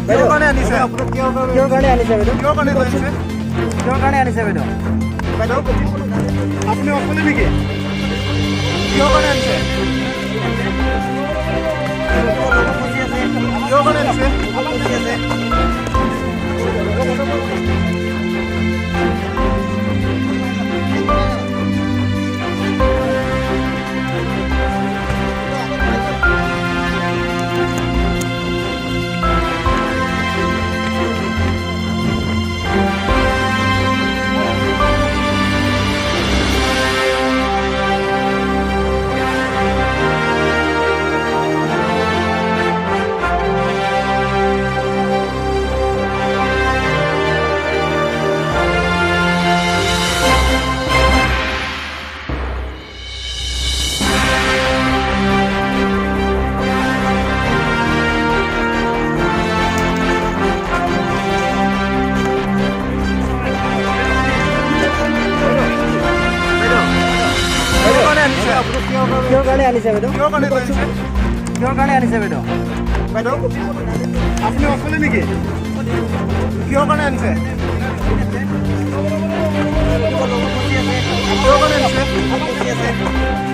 কিহৰ কাৰণে আনিছে? কিহৰ কাৰণে আনিছে বাইদেউ? কিহৰ কাৰণে আনিছে? কিহৰ কাৰণে আনিছে বাইদেউ? বাইদেউ আপুনি অকলে নেকি? কিহৰ কাৰণে আনিছে? কিহৰ কাৰণে আনিছে? কিহৰ কাৰণে আনিছে বাইদেউ? কিহৰ কাৰণে আনিছে? কিহৰ কাৰণে আনিছে বাইদেউ? বাইদেউ আপুনি অকলে নেকি? কিহৰ কাৰণে আনিছে? কিহৰ কাৰণে আনিছে?